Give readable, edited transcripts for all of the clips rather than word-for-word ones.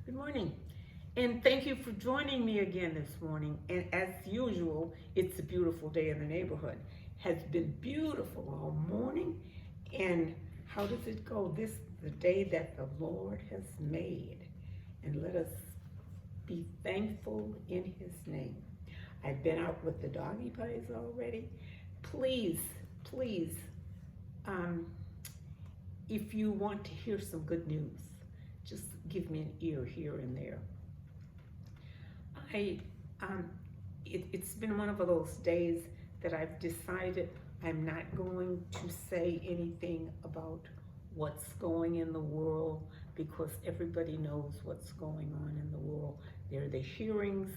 Good morning. And thank you for joining me again this morning. And as usual, it's a beautiful day in the neighborhood. Has been beautiful all morning. And how does it go? This is the day that the Lord has made. And let us be thankful in his name. I've been out with the doggy pies already. Please, please, um, if you want to hear some good news, just give me an ear here and there. I, um, it's been one of those days that I've decided I'm not going to say anything about what's going in the world because everybody knows what's going on in the world. There are the hearings,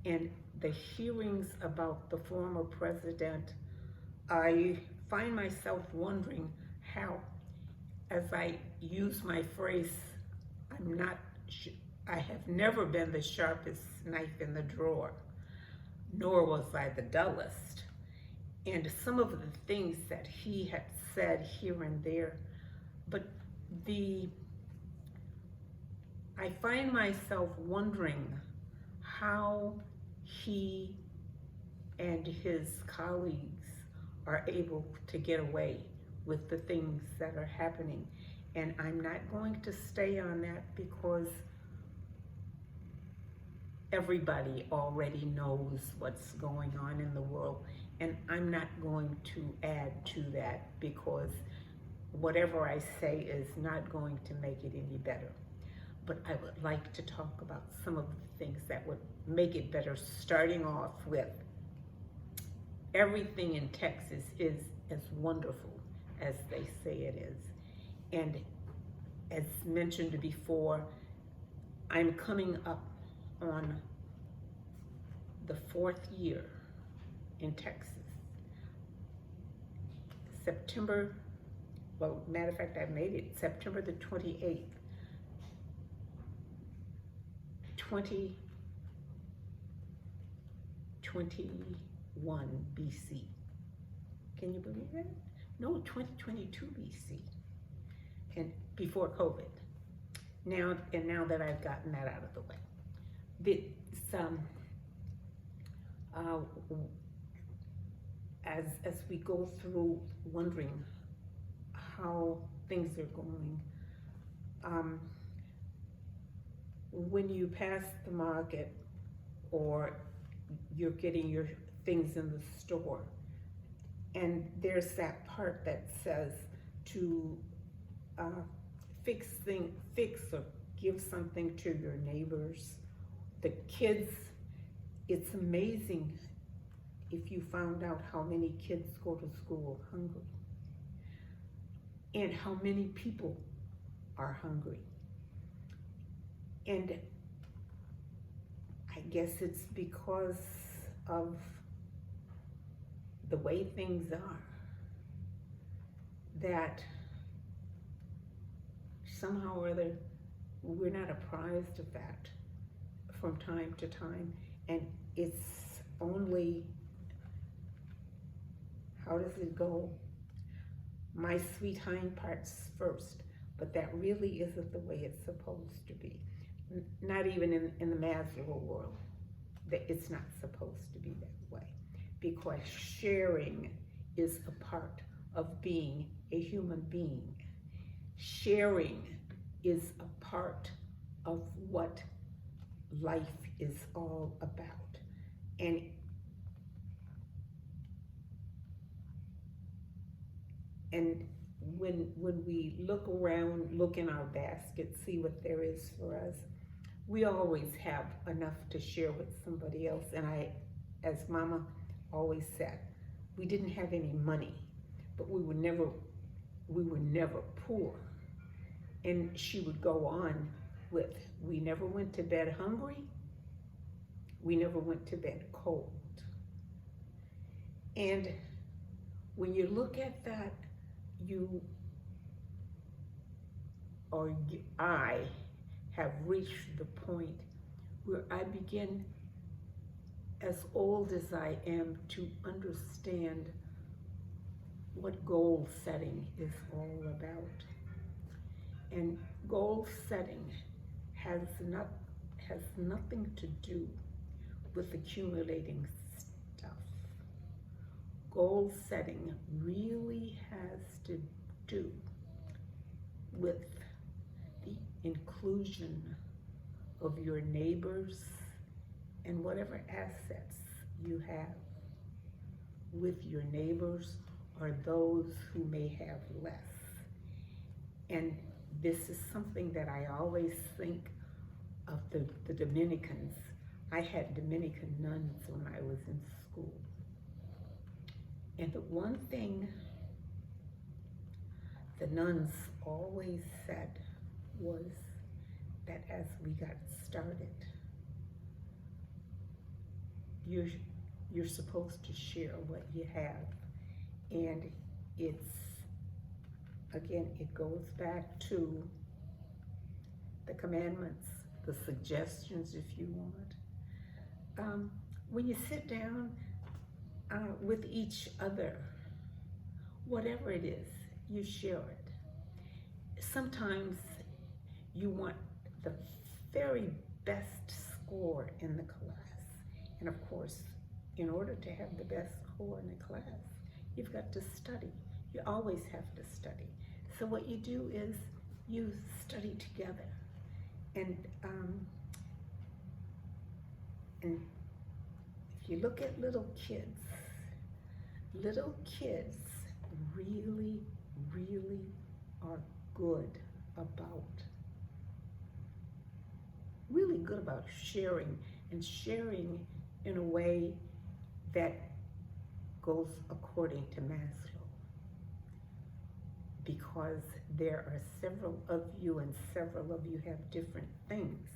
and the hearings about the former president, I find myself wondering how, as I use my phrase, I have never been the sharpest knife in the drawer, nor was I the dullest. And some of the things that he had said here and there, but I find myself wondering how he and his colleagues are able to get away with the things that are happening. And I'm not going to stay on that because everybody already knows what's going on in the world. And I'm not going to add to that because whatever I say is not going to make it any better. But I would like to talk about some of the things that would make it better, starting off with everything in Texas is as wonderful as they say it is. And as mentioned before, I'm coming up on the 4th year in Texas. Matter of fact, I made it September the 28th, 2021 BC. Can you believe that? No, 2022 BC. And before COVID. Now that I've gotten that out of the way. As we go through wondering how things are going, when you pass the market or you're getting your things in the store, and there's that part that says to fix or give something to your neighbors. The kids, it's amazing if you found out how many kids go to school hungry and how many people are hungry. And I guess it's because of the way things are that somehow or other we're not apprised of that from time to time. And it's only, how does it go? My sweet hind parts first, but that really isn't the way it's supposed to be. Not even in the Maslow world, that it's not supposed to be that way, because sharing is a part of being a human being. Sharing is a part of what life is all about. And when we look around, look in our basket, see what there is for us, we always have enough to share with somebody else. And I, as Mama always said, we didn't have any money, but we were never poor. And she would go on with, we never went to bed hungry, we never went to bed cold. And when you look at that, I have reached the point where I begin, as old as I am, to understand what goal setting is all about. And goal setting has not has nothing to do with accumulating stuff. Goal setting really has to do with the inclusion of your neighbors and whatever assets you have with your neighbors or those who may have less. And this is something that I always think of the Dominicans. I had Dominican nuns when I was in school. And the one thing the nuns always said was that as we got started, you're supposed to share what you have. And it's, again, it goes back to the commandments, the suggestions if you want. When you sit down with each other, whatever it is, you share it. Sometimes you want the very best score in the class. And of course, in order to have the best score in the class, you've got to study. You always have to study. So what you do is you study together. And if you look at little kids really, really are really good about sharing, and sharing in a way that goes according to Maslow. Because there are several of you and several of you have different things.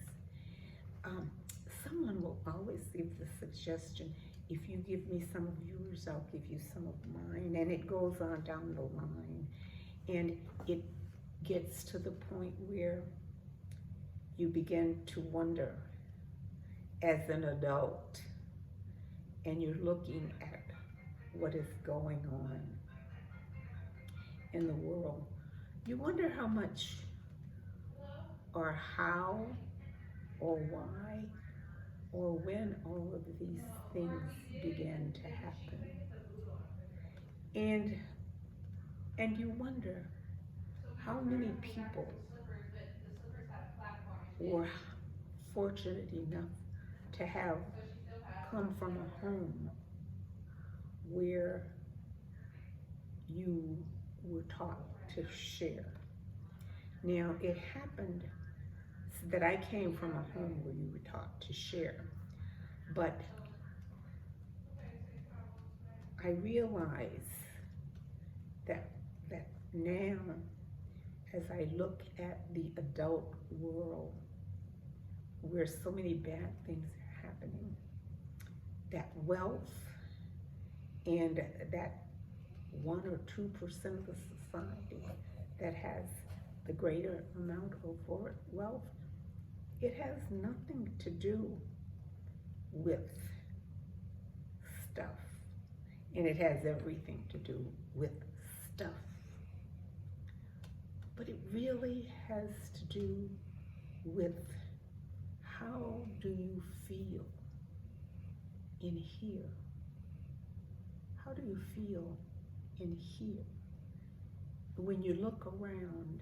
Someone will always give the suggestion, if you give me some of yours, I'll give you some of mine, and it goes on down the line. And it gets to the point where you begin to wonder as an adult, and you're looking at what is going on in the world. You wonder how much or how or why or when all of these things began to happen. And you wonder how many people were fortunate enough to have come from a home where you were taught to share. Now, it happened that I came from a home where you were taught to share, but I realize that now, as I look at the adult world, where so many bad things are happening, that wealth and that 1 or 2% of the society that has the greater amount of wealth, it has nothing to do with stuff, and it has everything to do with stuff. But it really has to do with how do you feel in here? How do you feel in here? When you look around,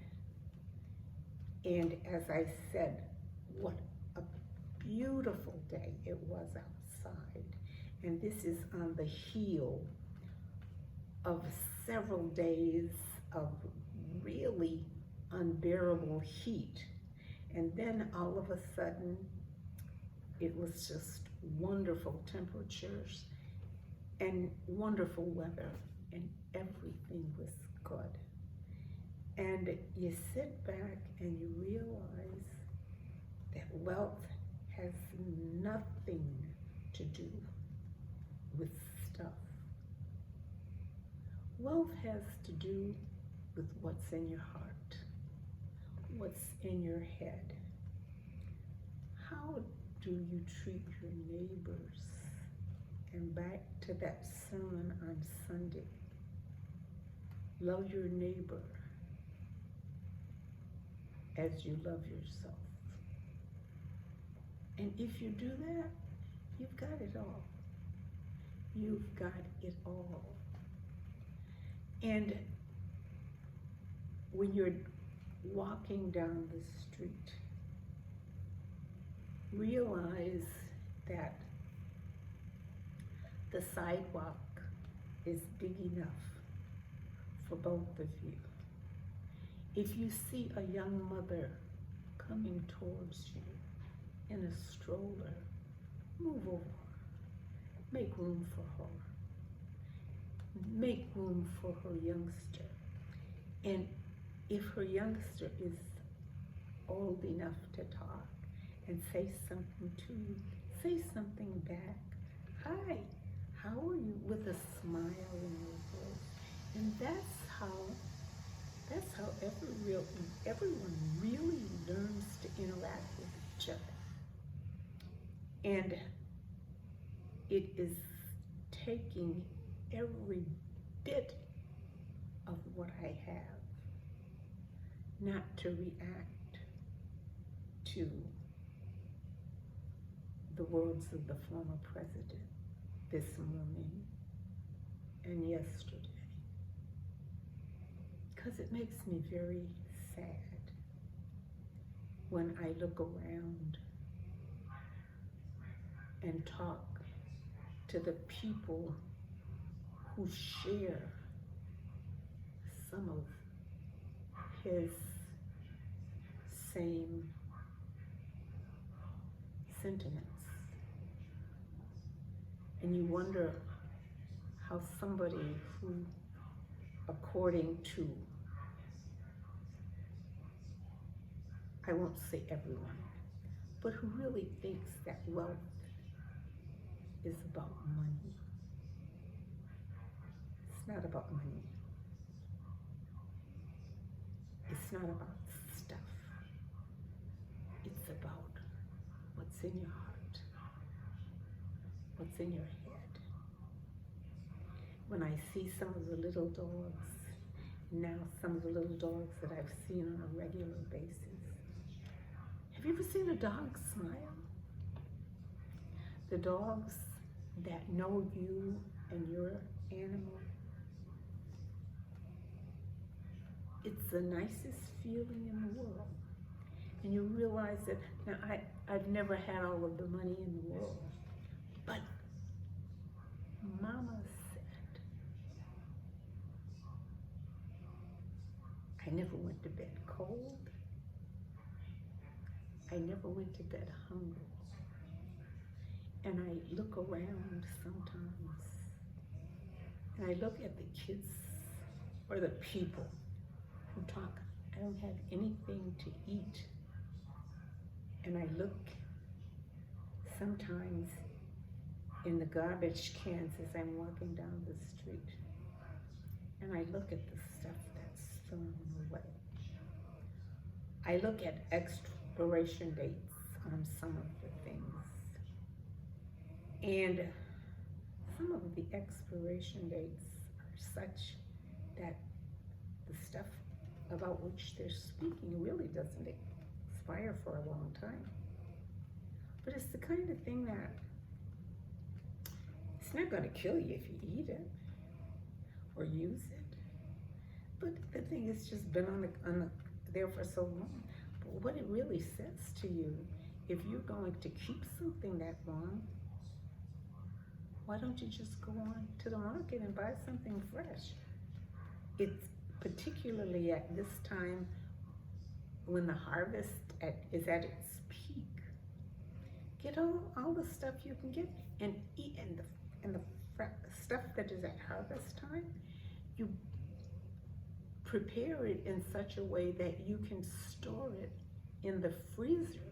and as I said, what a beautiful day it was outside. And this is on the heel of several days of really unbearable heat. And then all of a sudden, it was just wonderful temperatures and wonderful weather, and everything was good. And you sit back and you realize that wealth has nothing to do with stuff. Wealth has to do with what's in your heart, what's in your head. How do you treat your neighbors? And back to that sermon on Sunday, love your neighbor as you love yourself. And if you do that, you've got it all. You've got it all. And when you're walking down the street, realize that the sidewalk is big enough for both of you. If you see a young mother coming towards you in a stroller, move over. Make room for her. Make room for her youngster. And if her youngster is old enough to talk and say something to you, say something back. Hi, how are you? With a smile in your voice. And that's how everyone really learns to interact with each other. And it is taking every bit of what I have not to react to the words of the former president this morning and yesterday, because it makes me very sad when I look around and talk to the people who share some of his same sentiments. And you wonder how somebody who, according to, I won't say everyone, but who really thinks that wealth is about money. It's not about money. It's not about stuff. It's about what's in your heart, what's in your head. When I see some of the little dogs, now some of the little dogs that I've seen on a regular basis. Have you ever seen a dog smile? The dogs that know you and your animal, it's the nicest feeling in the world. And you realize that, now I've never had all of the money in the world, but Mama said, I never went to bed cold. I never went to bed hungry. And I look around sometimes, and I look at the kids or the people who talk, I don't have anything to eat. And I look sometimes in the garbage cans as I'm walking down the street, and I look at the stuff that's thrown away. I look at expiration dates on some of the things. And some of the expiration dates are such that the stuff about which they're speaking really doesn't expire for a long time. But it's the kind of thing that it's not going to kill you if you eat it or use it. But the thing has just been there for so long. But what it really says to you, if you're going to keep something that long, why don't you just go on to the market and buy something fresh? It's particularly at this time when the harvest is at its peak. Get all the stuff you can get and eat, and the stuff that is at harvest time, you prepare it in such a way that you can store it in the freezer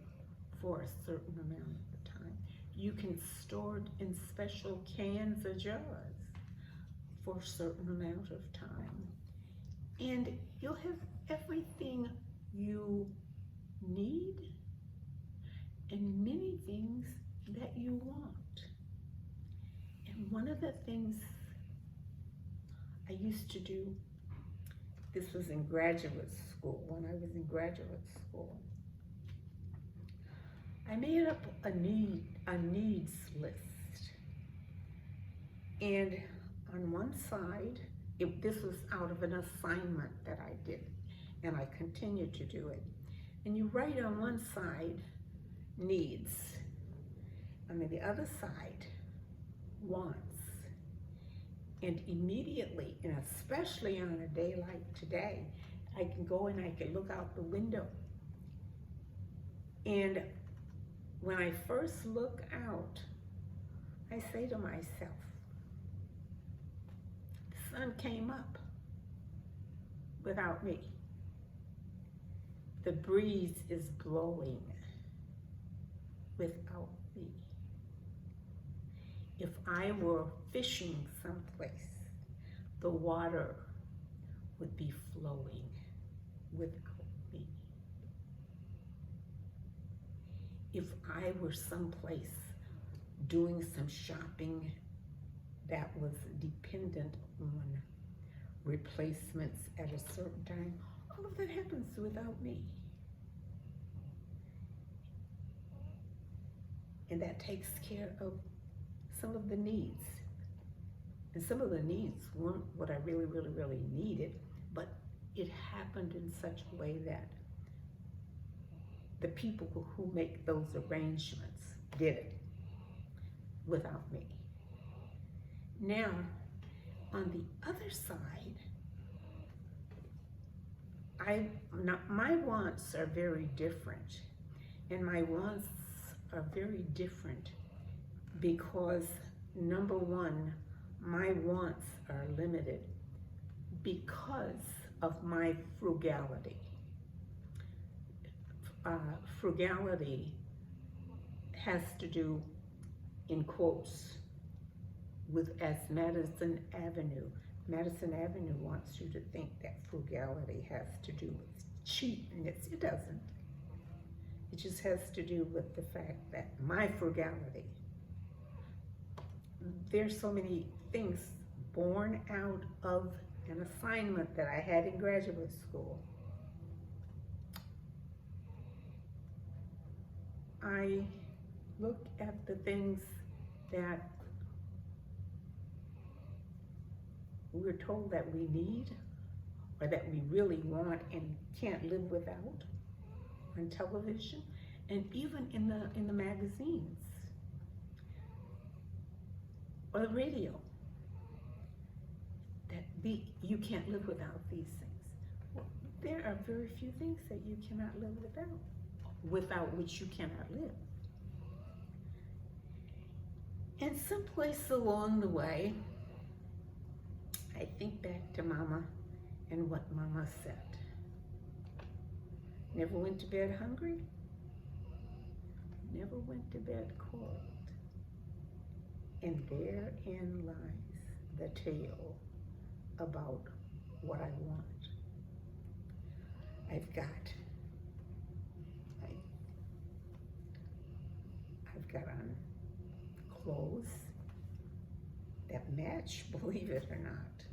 for a certain amount of the time. You can store it in special cans or jars for a certain amount of time. And you'll have everything you need and many things that you want. And one of the things I used to do, this was in graduate school, when I was in graduate school, I made up a needs list. And on one side, this was out of an assignment that I did, and I continue to do it. And you write on one side, needs, and on the other side, wants. And immediately, and especially on a day like today, I can go and I can look out the window. And when I first look out, I say to myself, the sun came up without me. The breeze is blowing without me. If I were fishing someplace, the water would be flowing without me. If I were someplace doing some shopping that was dependent on replacements at a certain time, all of that happens without me. And that takes care of some of the needs. And some of the needs weren't what I really, really, really needed, but it happened in such a way that the people who make those arrangements did it without me. Now, on the other side, my wants are very different. And my wants are very different because, number one, my wants are limited because of my frugality. Frugality has to do, in quotes, with as Madison Avenue. Madison Avenue wants you to think that frugality has to do with cheapness. It doesn't. It just has to do with the fact that my frugality, there's so many things born out of an assignment that I had in graduate school. I look at the things that we're told that we need or that we really want and can't live without on television and even in the magazines or the radio, that you can't live without these things. Well, there are very few things that you cannot live without which you cannot live. And someplace along the way, I think back to Mama and what Mama said. Never went to bed hungry, never went to bed cold. And therein lies the tale about what I want. I've got on clothes that match, believe it or not.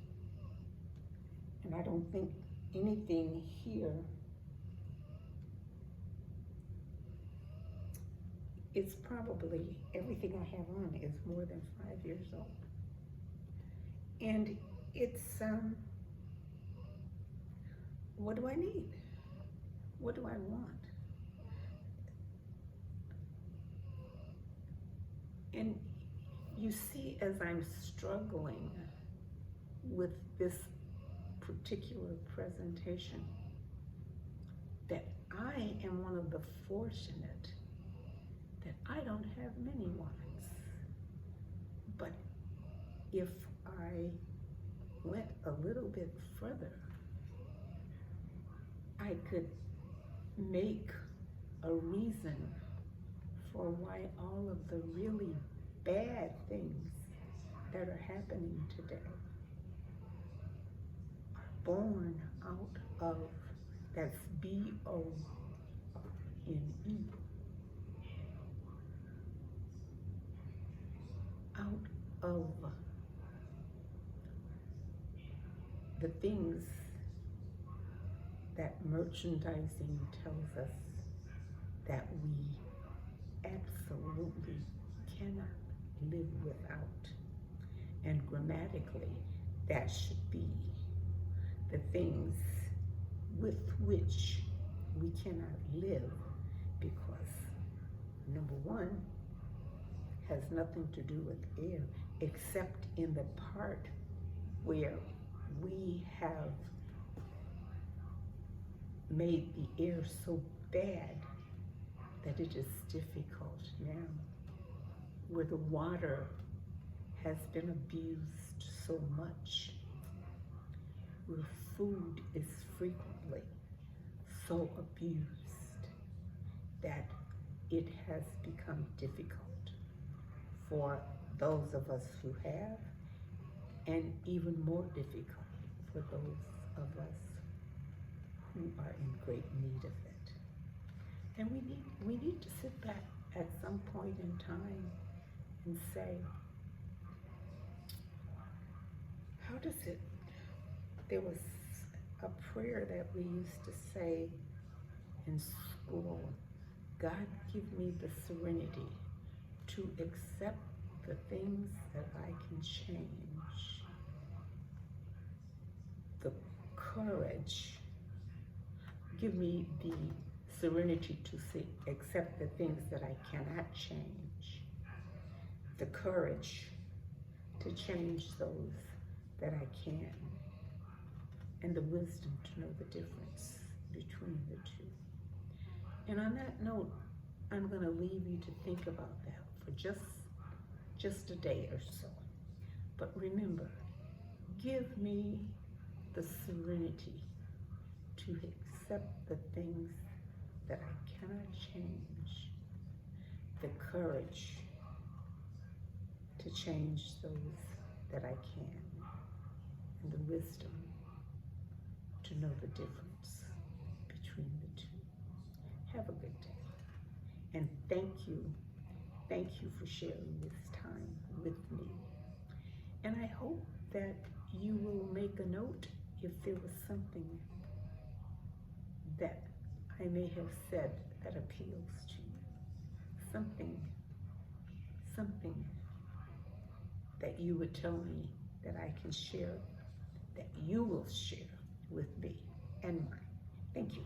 And I don't think anything here is probably, everything I have on is more than 5 years old. And it's, what do I need? What do I want? And you see, as I'm struggling with this particular presentation, that I am one of the fortunate that I don't have many wants. But if I went a little bit further, I could make a reason for why all of the really bad things that are happening today are born out of, that's B-O-N-E, out of the things that merchandising tells us that we absolutely cannot live without. And grammatically, that should be the things with which we cannot live, because number one has nothing to do with air, except in the part where we have made the air so bad that it is difficult now, where the water has been abused so much, where food is frequently so abused that it has become difficult for those of us who have, and even more difficult for those of us who are in great need of it. And we need to sit back at some point in time and say, how does it, there was a prayer that we used to say in school, God give me the serenity to accept the things that I can change, the courage, give me the serenity to accept the things that I cannot change, the courage to change those that I can, and the wisdom to know the difference between the two. And on that note, I'm going to leave you to think about that for just a day or so. But remember, give me the serenity to accept the things that I cannot change, the courage to change those that I can, and the wisdom to know the difference between the two. Have a good day. And thank you for sharing this time with me. And I hope that you will make a note if there was something that I may have said that appeals to you. Something that you would tell me that I can share, that you will share with me and mine. Thank you.